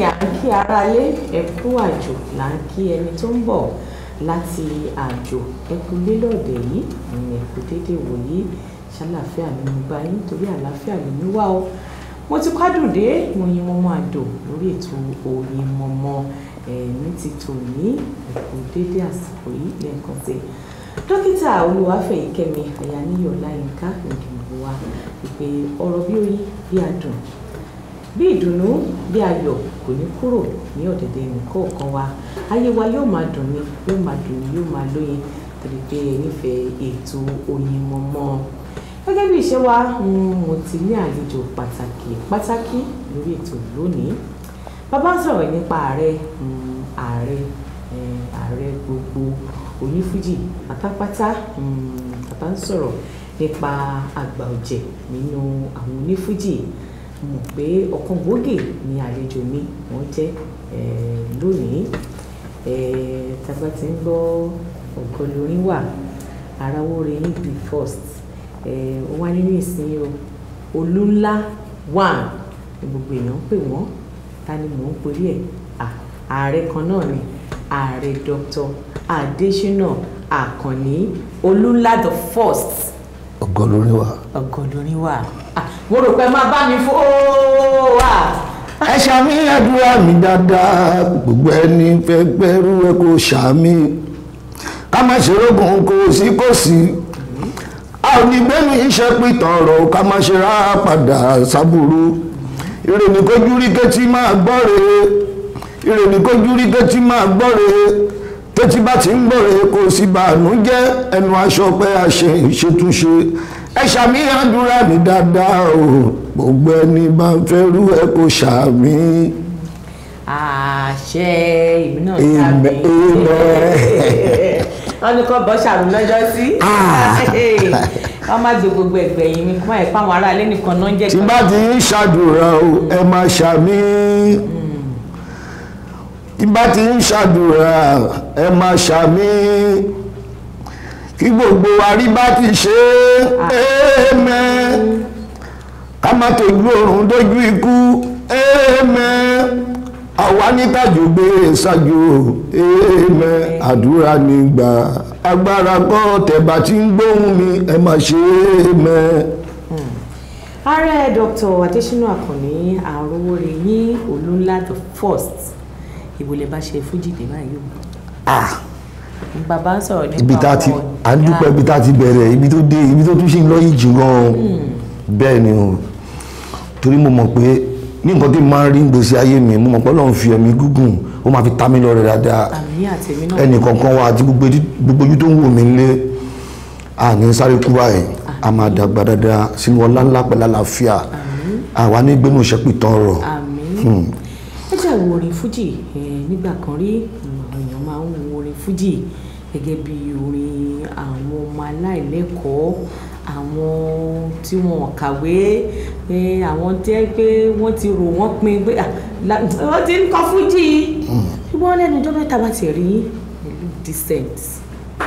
à ń kí aráalé ẹ̀kú àjò là ń kí ẹni tó ń bọ̀ láti àjò ẹ̀kú lélọ́ọ̀dẹ̀ yìí àwọn ẹ̀kú déédéé wòyí ṣàlàáfíà ni mo bá yín torí àlàáfíà ló ní wá o. Mo ti kádùn dé Oyin Mọ́mọ́ Àdó lórí ètò Oyin Mọ́mọ́ ní ti tòní ẹ̀kú déédéé àsìkò yìí lẹ́ẹ̀kan sí. Dókítà Olúwafẹ́yìkẹ́mi Àyàníyì Ọláyínká ìdìbò wa ìpè ọ̀rọ̀ bí oyin bí adùn bí ìdùnnú bí ayọ̀ kò ní kúrò ní ọ̀dẹ̀dẹ̀ nìkọ̀ọ̀kan wa. Ayé wa yóò máa dùn ni yóò máa dùn ni yóò máa lóyin torí pé ẹ nífẹ̀ẹ́ ètò Oyin Mọ́mọ́. Gẹ́gẹ́ bí ìṣe wa mo ti ní àlejò pàtàkì lórí ètò lónìí. Bàbá ń sọ̀rọ̀ nípa ààrẹ gbogbo onífújì pátápátá. Bàbá ń sọ̀rọ̀ nípa àgbà ọ̀jẹ̀ nínú àwọn onífújì. Mọ̀ pé ọ̀kan gbòógì ni àlejò mi wọ́n jẹ́ lónìí. Tàbá ti ń gbọ́ ọ̀gọ́ lórin wà Aráwóre ní the first ó wá nínú ìsìn Olúńlá one ní gbogbo èèyàn pè wọ́n. Ta ni mò ń perí ẹ̀? Ààrẹ kan náà ni ààrẹ Dr. Adésínà Àkànní Olúńlá the first. ọ̀gọ́ lórin wà. Mo rò pé máa bá mi fó wà. Ẹ ṣàmì àdúrà mi dáadáa gbogbo ẹni fẹ́ gbẹ́rú ẹ kó ṣàmì ká má ṣe rógùn kò sí a ò ní gbẹ́nu iṣẹ́ pìtàn ọ̀rọ̀ ká má ṣe rá padà sábúrú ire ní kójú rí kẹ́tí máa gbọ́re tẹ́tí bá ti ń gbọ́re kò sí bànújẹ́ ẹnu aṣọ pé a ṣe ìṣètúnṣe. Ẹ ṣàmì àdúrà mi dáadáa o gbogbo ẹni bá ń fẹ́ rú ẹ kó ṣàmì. Àṣẹ ìbí náà ṣàmì. Wọ́n ní kọ́ bọ́ ṣàmì lọ́jọ́ sí. Wọ́n má gbé gbogbo ẹgbẹ́ yìí mi kó má yẹ pé àwọn aráalé nìkan náà ń jẹ́. Tí bá ti ń ṣàdúrà o ẹ máa ṣàmì. Tí bá ti ń ṣàdúrà ẹ máa ṣàmì. Kí gbogbo àrí bá ti ṣe àmín ká má tójú oorun dójú ikú àmín àwa ní tàjò gbé ṣáájú àmín àdúrà nígbà agbára kọ́ tẹ̀bà tí ń gbóhùn mi ẹ má ṣe àmín. Ààrẹ Dr. Adésínà Àkànní Aráwóre ní Olúńlá the first ìbòlẹ̀ bá ṣe fújì dé báyìí. Bàbá ń sọ̀rọ̀ nípa ibi tá ti à ń dúpẹ́ ibi tá ti bẹ̀rẹ̀ ibi tó dé ibi tó tún ṣe ń lọ yìí jù gan bẹ́ẹ̀ ni o torí mo mọ̀ pé ní nǹkan tí mo máa ń rí gbèsè ayé mi mo mọ̀ pé Ọlọ́run fi ẹ̀mí gígùn ó máa fi ta mí lọ́rẹ dáadáa ẹnì kankan wa àti gbogbo ojú tó ń wò mí lé àní sáré kú báyìí a máa dàgbà dáadáa sínú ọlá ńlá pẹ̀lú àlàáfíà àwa ní gbénú ìṣẹ́pì tán rọ̀. ẹ jẹ́ àwọn orin fújì nígbà kan rí àwọn èèyàn máa ń wo orin fújì gẹ́gẹ́ bí orin àwọn ọmọ aláìlẹ́kọ̀ọ́ àwọn tí wọ́n kàwé àwọn tẹ́ pé wọ́n ti rò wọ́n pin pé wọ́n ti ń kọ fújì ṣùgbọ́n lẹ́nu ọjọ́ mẹ́ta bá ti rí ìlú decent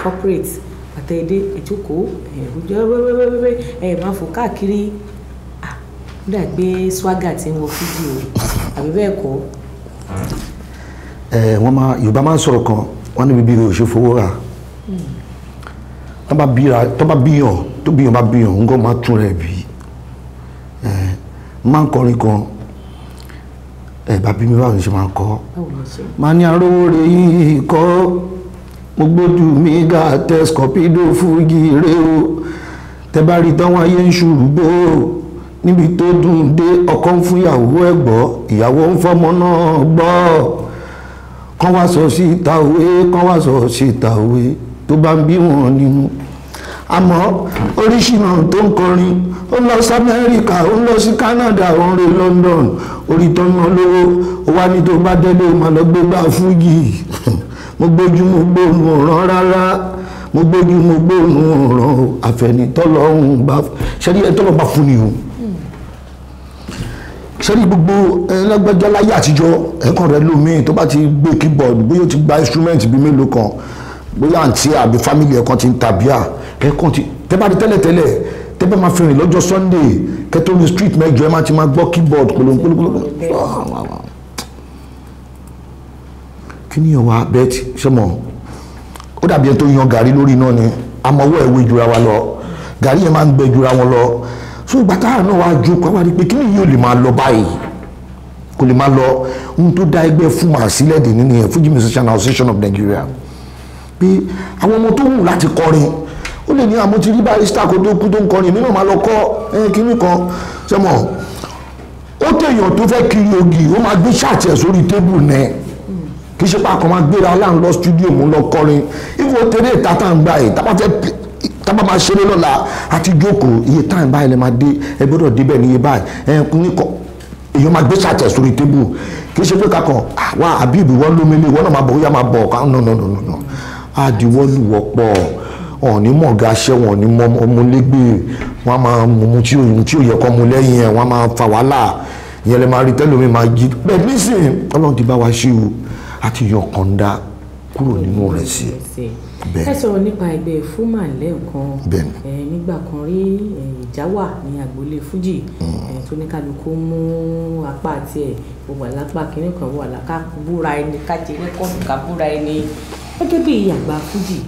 corporate àtẹ̀dé ìjókòó ẹ̀rùjọ́ wẹ́wẹ́wẹ́wẹ́ máa fò káàkiri dàgbé swagger tí ń wọ fújì o àbí bẹ́ẹ̀ kọ́. Yorùbá máa ń sọ̀rọ̀ kan wọ́n ní bíbí rẹ̀ ò ṣe fowó rà tó bá bíyàn tó bíyàn bá bíyàn nǹkan máa tún rẹ̀ bí máa ń kọrin kan bá bí mi báwo ni ṣe máa ń kọ́ máa ní Aráwóre yìí kọ́ mo gbójú mi ga tẹ scorpido fújì rè o tẹ bá rí táwọn ayé ń ṣùrùgbó níbi tó dùn dé ọkọ ń fún ìyàwó ẹ̀ gbọ́ ìyàwó ń fọmọ náà gbọ́ kán wá sọ sí ìta òwe tó bá ń bí wọn nínú àmọ́ oríṣìíná tó ń kọrin ó lọ sí Amẹ́ríkà ó lọ sí Canada ó ń re London orí tọ́nà lówó ó wá ní tó bá délé mà lọ gbé bá fújì mo gbójú mo gbóònù ọ̀ràn rárá mo gbójú mo gbóònù ọ̀ràn àfẹnitọ́lọ́hún bá ṣẹ́rí ẹ̀ tọ́lọ́ bá fún ni o sẹ́rí gbogbo ẹlẹ́gbẹ́jọ́ láyé àtijọ́ ẹ̀kan rẹ̀ lómi tó bá ti gbé keyboard bóyá ó ti gba instrument bíi mélòó kan bóyá àǹtí àbí family ẹ̀kan ti ń tàbíà ẹ̀kan ti tẹ́bá di tẹ́lẹ̀tẹ́lẹ̀ tẹ́bá máa fi rìn lọ́jọ́ Sunday kẹ́tọ́ ní street mẹ́jọ ẹ̀ máa ti máa gbọ́ keyboard polonpolonpolonpolon kí ni ọwọ́ bẹ́ẹ̀tì ṣe mọ̀ ó dàbí ẹni tó yan gàrí lórí náà ni amọ̀wọ́ ẹ̀wé jura wa lọ gàrí yẹn máa ń gbẹ jura wọn lọ so ìgbà táwọn náà wá jókòó wá rí pé kí ni yóò lè máa lọ báyìí kò lè máa lọ ohun tó dá ẹgbẹ́ FUMA sílẹ̀ dè nínú yẹn Fuji Musician Association of Nigeria pé àwọn ọmọ tó wù láti kọrin ó lè ní àmọ́ ti rí Barrister kó tó kú tó ń kọrin nínú máa lọ kọ́ kíní kan ṣe mọ̀ ó tẹ̀yàn tó fẹ́ kiri ògì ó máa gbé ṣáàtì ẹ̀ sórí tébù nẹ kì í ṣe pàkó máa gbéra aláǹ lọ stúdíò mú lọ kọrin ìfò tẹ̀lé ìtàtà ń gbà ẹ̀ tábà máa ṣeré lọ́la àti jókòó iye táìm báyìí lè máa dé ẹ gbọ́dọ̀ débẹ̀ ní iye báyìí èèyàn máa gbé ṣáàtì ẹ̀ sórí tébù kì í ṣe pé kakàn wá àbí ìbíwọ́ lómìnir ìwọ náà máa bọ̀ ó yá máa bọ̀ ká no àdìwọ́lùwọ́pọ̀ ọ̀ní mọ̀gá ṣẹ́wọ̀n ní ọmọlégbè wọ́n máa mú tí ò yẹ kọ́ mu lẹ́yìn ẹ̀ wọ́n máa fa wàhálà ìyẹn lè máa rí tẹ́lómi máa jí bẹ́ẹ̀ nísìn ọlọ́run ti bá wa ṣe o àti yọ kọ̀ǹda kúrò nínú rẹ̀ sí ẹ sọ̀rọ̀ nípa ẹgbẹ́ FUMA lẹ́ẹ̀kan nígbà kan rí ìjà wà ní agboolé Fuji tó ní kálukú mú apá àti ẹ̀ wà lápá kínní kan wà láká búra ẹni kájẹ ní kọ́ọ̀tù ká búra ẹni gẹ́gẹ́ bí àgbà Fuji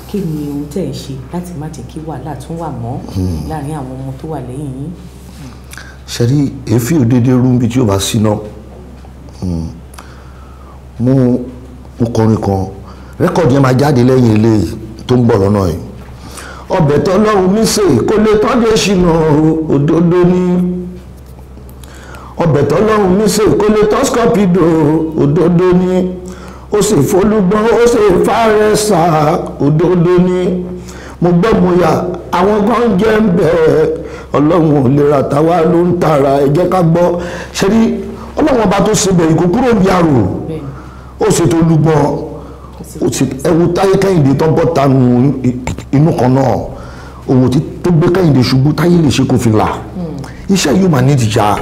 kí ni ohun tẹ́ ẹ̀ ṣe láti má jẹ́ kí wàhálà tún wà mọ́ láàrin àwọn ọmọ tó wà lẹ́yìn yín. ṣẹ́rí èéfì òdédé rúbi tí ó bá síná mú kọrin kan rẹ́kọ̀dì yẹn máa jáde lẹ́yìn ilé tó ń bọ̀ lọ́nà yìí ọbẹ̀ tọ́lọ́run mi sè kó lè tọ́jú ìṣìnà òdodo ní ọbẹ̀ tọ́lọ́run mi sè kó lè tọ́ Scorpido òdodo ní ó sì fọlúgbọ́n ó sì fárẹ́sà òdodo ní mo gbọ́ mo yà àwọn kan jẹ́ ń bẹ̀ ọlọ́run ò lè ra tàwa ló ń tara ẹ jẹ́ ká gbọ́ ṣe rí ọlọ́run ọba tó ṣe bẹ̀ ìkó kúrò bí àrò ó sì tó lúgbọ́n ó sì ẹwu Táyé Kẹ́hìndé tó bọ́ tanu inú kan náà òwò tó gbé Kẹ́hìndé ṣubú Táyé lè ṣe kó fi là iṣẹ́ yóò máa ní ìdíjà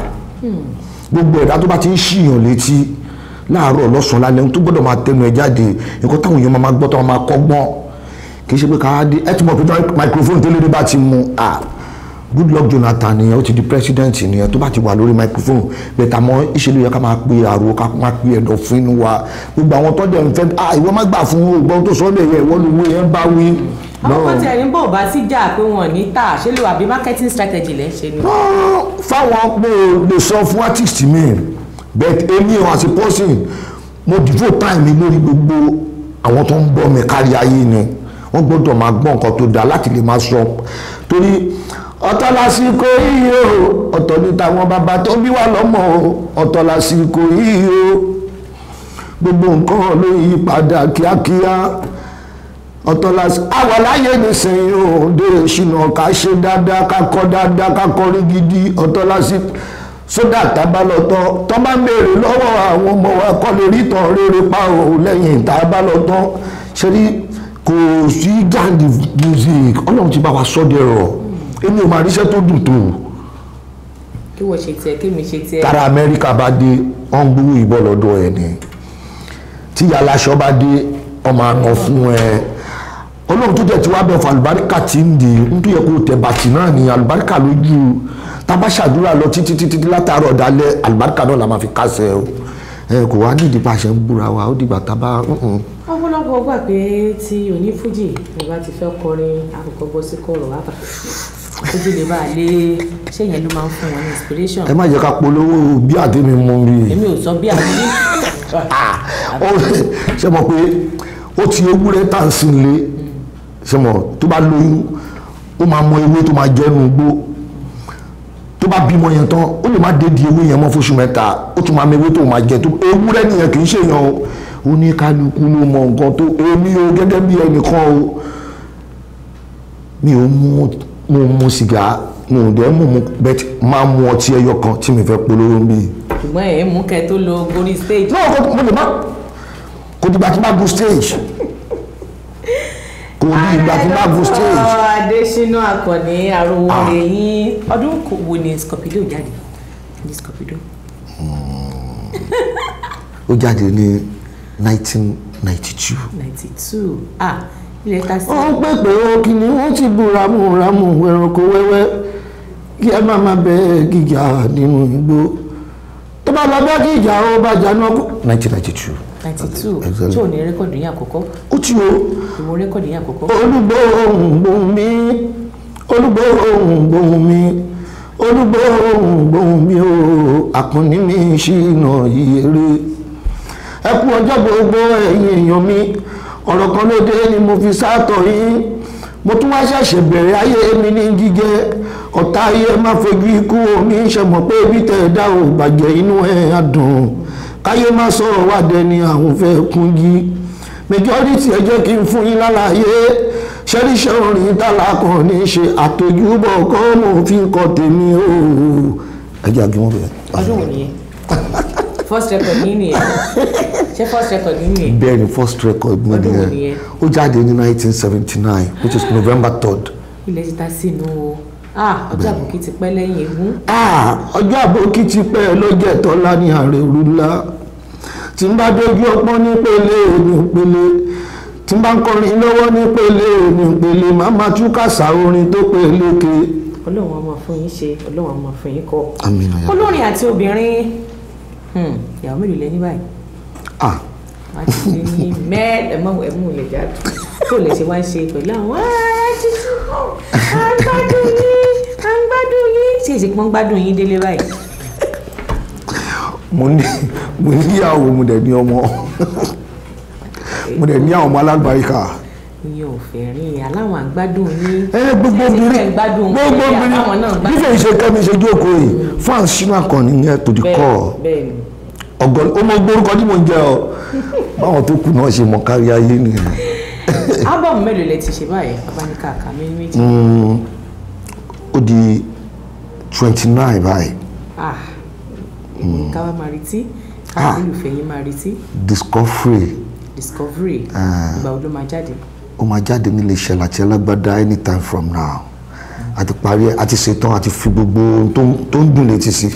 gbogbo ẹ̀dá tó bá ti ń ṣìyàn létí láàárọ̀ lọ́sàn-án lálẹ́ tó gbọ́dọ̀ máa tẹnu ẹ̀ jáde nǹkan táwọn èèyàn máa gbọ́ táwọn máa kọ́gbọ́n kì í ṣe pé ká dé ẹ ti mọ̀ pé microphone tẹ́lẹ̀ bá ti mú Goodluck Jonathan nìyẹn ó ti di president nìyẹn tó bá ti wà lórí microphone bẹ̀tà mọ́ ìṣèlú yẹ ká máa pe àrò ká máa pe ẹ̀dọ̀ fún inú wa gbogbo àwọn tó dẹ̀ ń fẹ́ ìwọ má gbà fún ògbọ́n tó sọ lè yẹ ìwọ lówó yẹn bá wí. àwọn kan tí ẹni bò bá sí jà pé wọn ní tà ṣé lè wà bí marketing strategy lẹ́ ń ṣe ni. fáwọn pé lè sọ fún artist mi but èmi ò àti person mo devote time mi lórí gbogbo àwọn tó ń bọ́ mi kárí ayé ni wọ́n gbọ́dọ̀ máa gbọ́ nǹkan tó dáa láti lè máa sọ torí ọ̀tọ̀ lásìkò yìí o ọ̀tọ̀ ní tàwọn bàbá tó bí wà lọ́mọ o ọ̀tọ̀ lásìkò yìí o gbogbo nǹkan ló yí padà kíákíá ọ̀tọ̀ lásìkò àwọn láyé nísìnyí o dé ìṣìnà ká ṣe dáadáa ká kọ́ dáadáa ká kọrí gidi ọ̀tọ̀ lásìkò sódà tábàlọ́tọ́ tó bá ń béèrè lọ́wọ́ àwọn ọmọ wa kọ́ lè rí tàn rere pa o lẹ́yìn tábàlọ́tọ́ ṣe rí kò sí jáde music ọlọ́run ti bá wa sọ́ dẹ̀rọ̀ èmi ò máa ríṣẹ́ tó dùn tó. kí wọ́n ṣe tiẹ̀ kí mi ṣe tiẹ̀. tára Amẹ́ríkà bá dé wọ́n ń gbówó ìbọn lọ́dọ̀ ẹ̀ ni tí aláṣọ bá dé wọ́n máa ná fún ẹ ọlọ́run tó jẹ́ tí wàá bẹ̀ fún àlùbáríkà tí ń di nítorí yẹ kó tẹ̀ bàtì náà ní àlùbáríkà lójú tábà ṣàdúrà lọ títí látàárọ̀ dálẹ̀ àlùbáríkà náà la máa fi kásẹ̀ o kò wá nídìí bá a ṣe ń búra wa ó dìgbà tá a bá. ọ̀pọ̀lọpọ̀ gbà pé tí onífújì ìgbà ti fẹ́ kọrin àkọ́kọ́ bọ́ sí kọ̀rọ̀ wá bá ojú lè bá a lé ṣé yẹn ló máa ń fún wọn ní inspiration. ẹ má jẹ́ ká polówó bí àtẹ́mi mú mi. èmi ò sọ bí àtẹ́mi. ṣe mọ̀ pé ó ti ewúrẹ́ tà ń sin lé ṣe mọ̀ tó bá lóyún ó máa mọ ewé tó máa jẹ́nu gbó tó bá bímọ yẹn tán ó lè má dédi ewé yẹn mọ́ fóṣù mẹ́ta ó tún máa mọ ewé tó máa jẹ tó ewúrẹ́ nìyẹn kì í ṣèyàn o ó ní kálukú ló mọ nǹkan tó èmi o gẹ́gẹ́ bí ẹnìkan o mi ò mu sìgá mo ò dẹ́ mú bẹ́ẹ̀ máa mu ọtí ẹyọ kan tí mi fẹ́ polówó ń bí. ṣùgbọ́n ẹ̀ mú kẹ́ tó lo gorí stage. náà mo lè má kò dìgbà tí má go stage kò ní ìgbà tí má go stage. Adésínà Àkànní Arówónrè yín ọdún wo ni Scorpido jáde ní Scorpido. ó jáde ní 1992. 92 ilẹ̀ ta sí. wọ́n pè pé ó kí ni wọ́n ti bu ramúramù ẹranko wẹ́wẹ́ kí ẹ má bẹ gíga nínú igbó tó bá lọ bá gíga ó bá jáná. 1992. 92 tí ò ní rẹ́kọ̀dù yín àkọ́kọ́. Ó ti o. Ìwọ rẹ́kọ̀dù yín àkọ́kọ́. Olúgbòhùn mi olúgbòhùn mi olúgbòhùn mi o àkànní mi ṣìnà ìyèrè. Ẹ kú ọjọ́ gbogbo ẹ̀yin èèyàn mi, ọ̀rọ̀ kan ló dé ni mo fi sátọ̀ yín. Mo tún wá ṣẹ̀ṣẹ̀ bẹ̀rẹ̀ ayé mi ní gígẹ́, ọ̀tá ayé má fojú ikú omi ṣe mọ̀ pé bí tẹ̀ dá ò bàjẹ́ inú ẹ̀ á dùn. Káyé má sọ̀rọ̀ wá dẹni àwọn fẹ́ kún yí. Majority ẹ jẹ́ kí n fún yín lálàyé, ṣẹ́ríṣẹ́ orin tálà kan ní ṣe àtòjúbọ̀ kọ́ mo fi ń kọ tèmi o. Ẹ jẹ́ àgbẹ̀ wọn bẹ̀rẹ̀. Ọdún wo nìyẹn? First record yín nìyẹn? Ṣé first record yín nìyẹn? Bẹ́ẹ̀ ni first record mi nìyẹn. Ó jáde ní 1979 which is November 3rd. Ilẹ̀ ti ta sí inú o. Ọjọ́ àbòkí ti pẹ́ lẹ́yìn eégún. Ọjọ́ àbòkí ti pẹ́ lọ́jọ́ ẹ̀tọ́lá ní ààrẹ òrùlá. Tí n bá dojú ọpọ́n ní pele ní pele, tí n bá ń kọrin lọ́wọ́ ní pele ní pele, màá máa tú kàsà orin tó peléke. Ọlọ́run á máa fún yín ṣe, Ọlọ́run á máa fún yín kọ. Àmín. Olórin àti obìnrin ìyàwó mélòó lẹ ní báyìí? Wọ́n ti ní ẹ̀mú ilẹ̀ jáde tó lè ṣe wá ń ṣe pẹ̀lú àwọn à ń gbádùn yín ṣé èsì pọ́n gbádùn yín délé báyìí. Mo níyàwó, mo dẹ̀ ní ọmọ, mo dẹ̀ ní àwọn ọmọ alágbàríkà. Iye òfin rìn aláwọn àgbádùn yín. Gbogbo obìnrin bí fèyí ṣe kẹ́mi ṣe jókòó yìí fans Ṣínà Àkànní ní ẹ̀ tó di kọ́ ọgọ́ ó mọ gbórúkọ tí mo ń jẹ ọ báwọn tó kù náà ṣe mọ kárí ayé nìyẹn. Ábọ̀mù mélòó lẹ ti ṣe báyìí abáníkà àkà méjì? Ó di 29 báyìí. Káwá máa retí káwá olùfẹ́ yín máa retí. Discovery ìgbà wo ló máa jáde? Ó máa jáde nílé iṣẹ́ Láti Alágbádá anytime from now. Àti parí ẹ̀ àti ṣetán àti fi gbogbo tó ń dùn létí sí.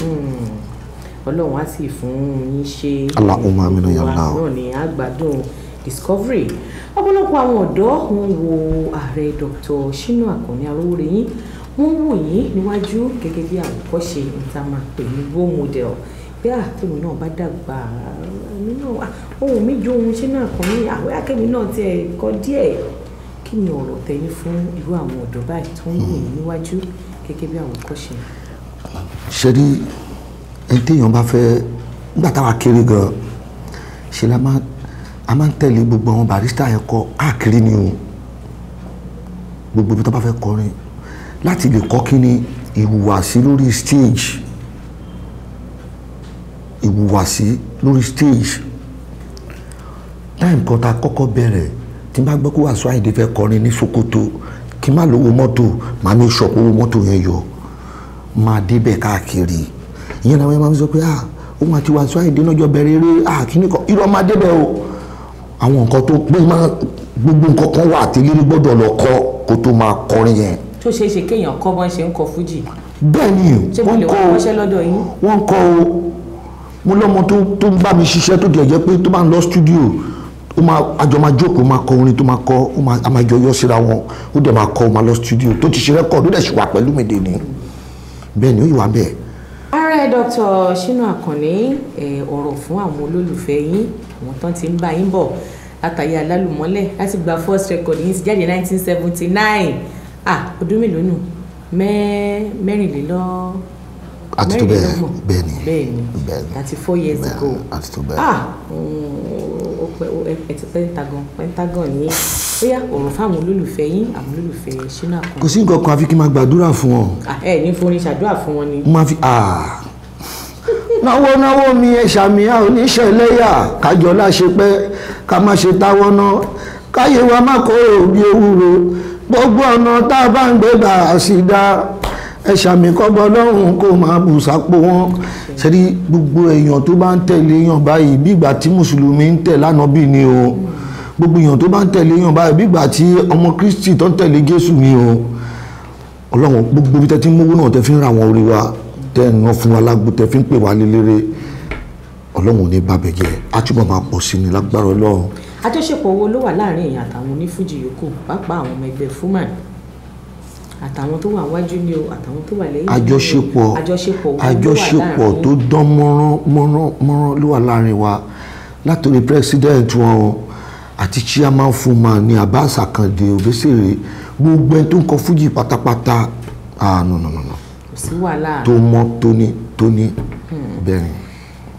Ọlọ́run á sì fún yín ṣe. Allahumma aminu ya Allah. Náà ni àgbàdùn Discovery. Ọ̀pọ̀lọpọ̀ àwọn ọ̀dọ́ wọn wo ààrẹ Dr. Ṣínà Àkànní Arówóréyìn, wọ́n wò yín níwájú gẹ́gẹ́ bí àwòkọ́ṣe níta máa pè ní role model. Pé àtẹ̀wé náà bá dàgbà mi náà ohun mi jó ohun Ṣínà Àkànní àwọn akẹ́mi náà tiẹ̀ kọ́ díẹ̀. Kí ni ọ̀rọ̀ tẹ̀yìn fún irú àwọn ọ̀dọ́ báyìí tó ń wò yín níwájú gẹ́gẹ́ bí àwòkọ́ṣe? Ṣé rí ẹni téèyàn bá fẹ́ nígbà táwa kéré gan ṣe la máa ń tẹ̀lé gbogbo àwọn barista yẹn kọ káàkiri ni o, gbogbo ibi tó bá fẹ́ kọrin láti lè kọ́ kí ni ìhùwàsí lórí stage, táìmù kan tá a kọ́kọ́ bẹ̀rẹ̀ tí n bá gbọ́ kó Wasiu Ayinde fẹ́ kọrin ní Sokoto kí n má lówó mọ́tò máa ní ṣọ̀pọ̀ owó mọ́tò yẹn yọ máa débẹ̀ káàkiri. Ìyẹn náà wọ́n máa ń sọ pé òun àti Wasiu Ayinde náà jọ bẹ̀rẹ̀ eré kíní kan irọ́ máa débẹ̀ o. Àwọn nǹkan tó pé máa gbogbo nǹkan kan wà tí eléré gbọ́dọ̀ lọ kọ́ kó tó máa kọrin yẹn. Tó ṣeé ṣe kéèyàn kọ́ bọ́n ṣe ń kọ fújì. Bẹ́ẹ̀ ni wọ́n ń kọ́ o. Mo lọ́mọ tó ń bá mi ṣiṣẹ́ tó dẹ̀ jẹ́ pé tó bá ń lọ studio àjọ máa jókòó máa kọ orin tó máa kọ a máa jọ yọ síra wọn ó dẹ̀ máa kọ ó máa lọ studio tó ti ṣe rẹ́kọ̀dù ó dẹ̀ ṣì wà pẹ̀lú mi dè ní. Bẹ́ẹ̀ ni ó yìí wá bẹ́ẹ̀. Ààrẹ Dr. Ṣínà Àkànní ọ̀rọ̀ fún àwọn olólùfẹ́ yín àwọn tán ti ń bá yín bọ̀ látàyè alálùmọ́lẹ̀ láti gba first record yín ti jáde 1979 ọdún mélòó nù mẹ́rìnlélọ́gbọ̀n àti tó bẹ́ẹ̀ ni 34 years ago àti tó bẹ́ẹ̀. Pentagon ní bóyá ọ̀rọ̀ fáwọn olólùfẹ́ yín àwọn olólùfẹ́ Ṣínà Àkànní. Kò sí nǹkan kan àfi kí n máa gbàdúrà fún wọn. Ní forin ṣàdúrà fún wọn ni. Mo máa fi náwó mi ẹ̀ṣàmì a ò ní ṣẹlẹ́yà kájọ láṣẹ pẹ́ ká má ṣe táwọ́ náà káyé wa má kóró bí ewúro gbogbo ọ̀nà tá a bá ń gbé gbà sí dá ẹ̀ṣàmì kọ́bọ̀ lọ́rùn kó máa bù sápò wọn. Ṣẹ́rí gbogbo èèyàn tó bá ń tẹ̀lé èèyàn báyìí bí ìgbà tí mùsùlùmí ń tẹ̀ l'Ànábì ni o, gbogbo èèyàn tó bá ń tẹ̀lé èèyàn báyìí bí ìgbà tí ọmọ Kristi tó ń tẹ̀lé Jésù ni o. Ọlọ́run gbogbo bí tẹ́ ti ń mówó náà tẹ́ fi ń ra àwọn orí wa tẹ́ ń ná fún wa lágbo tẹ́ fi ń pè wá lélẹ́rẹ́ Ọlọ́run ò ní bàbẹ̀ jẹ́ á túbọ̀ máa pọ̀ sí ni lágbára Ọlọ́run. Àjọṣepọ̀ wo ló wà láàrin èèyàn àtàwọn onífújì yòókù pàápàá àwọn ọmọ ẹgbẹ́ Fuman àtàwọn tó wà wájú ni o àtàwọn tó wà lẹ́yìn? Àjọṣepọ̀ tó dán mọ́rán ló wà láàrin wa látòrí president wọn àti chairman Fullman ní Abbas Akande Obesere gbogbo ẹni tó ń kọ fújì pátápátá no kò sí wàhálà tó mọ́ tóní bẹ́ẹ̀ ni.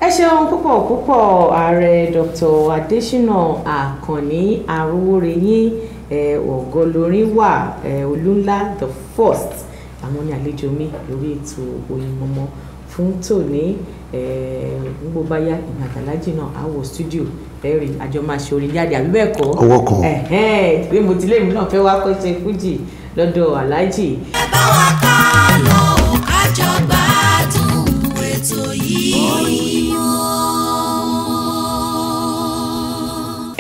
ẹ ṣeun púpọ̀ ààrẹ Dr. Adésínà Àkànní Arówóréyìn Ògolórin wà Olúńlá the first àwọn ní àlejò mi lórí ètò Oyinmomo fún tòní gbogbo báyá ìmọ̀ àtàlájì náà àwọ̀ studio ẹ̀rì àjọ máa ṣe orin jáde àbí bẹ́ẹ̀ kọ́ ọwọ́ kan pé mo ti lé mi náà fẹ́ wá kọ́ ṣe fújì lọ́dọ̀ aláàjì. ẹ bá wa ká lọ kájọ gbádùn ètò yìí.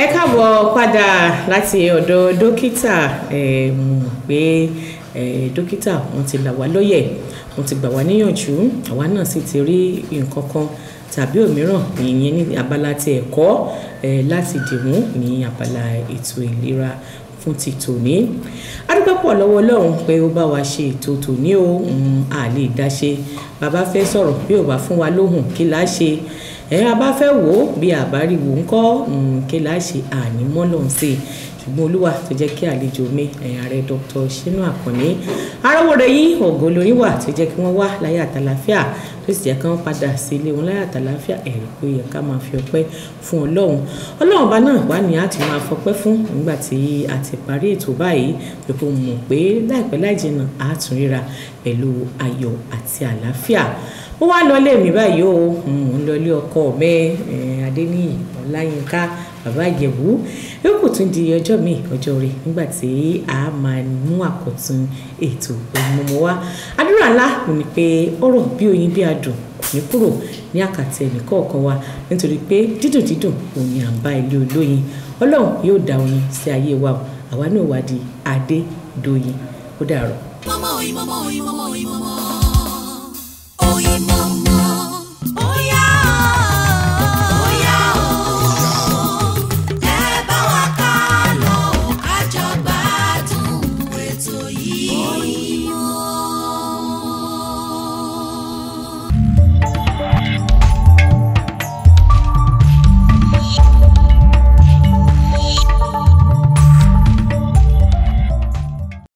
ẹ káàbọ̀ padà láti ọ̀dọ̀ dókítà pé dókítà wọ́n ti là wá lóyè wọ́n ti gbà wá níyànjú àwa náà sì ti rí nǹkan kan tàbí òmíràn ìyẹn ní abala ti ẹ̀kọ́ láti dìmú ní abala ètò ìlera fún ti tòní. A dúpẹ́ pọ̀ lọ́wọ́ Ọlọ́run pé ó bá wa ṣe ètò tòní o a lè dá ṣe bàbá fẹ́ sọ̀rọ̀ bí ò bá fún wa lóhùn kí la ṣe a bá fẹ́ wò ó bí àbárí wò ń kọ́ kí la ṣe àní mọ́lọ̀ ń ṣe ṣùgbọ́n Olúwa tó jẹ́ kí àlejò mi ààrẹ Dr. Ṣínà Àkànní Arówóréyìn Ògolórin wà tó jẹ́ kí wọ́n wá láyé àtàlàfíà tó sì jẹ́ kí wọ́n padà sí ilé wọn láyé àtàlàfíà ẹ̀rí pé ó yẹ ká máa fi ọpẹ́ fún Ọlọ́run bá náà wà ní àti máa fọpẹ́ fún nígbà tí a ti parí ètò báyìí pé kó mọ̀ pé láìpẹ́ láìjìnà á tún ríra pẹ̀lú ayọ̀ àti àlàáfíà ó wá lọlé mi báyìí o ń lọlé ọkọ mi Adéníyì Ọláyínká bàbá Ìjẹ̀bú yóò kò tún di ọjọ́ mi ọjọ́ rẹ̀ nígbà tí a máa mú àkọ́tún ètò Oyinmomo wá àdúrà ńlá kò ní pé ọ̀rọ̀ bí oyin bí adùn kò ní kúrò ní àkàtì ẹnìkọ̀ọ̀kan wa nítorí pé dídùn òun ni à ń bá ilé olóyin Ọlọ́run yóò dá oyin sí ayé wa o àwa náà wá di Adédoyin ó dàárọ̀. Oyinmomo, Oyinmomo, Oyinmomo, Oyinmomo.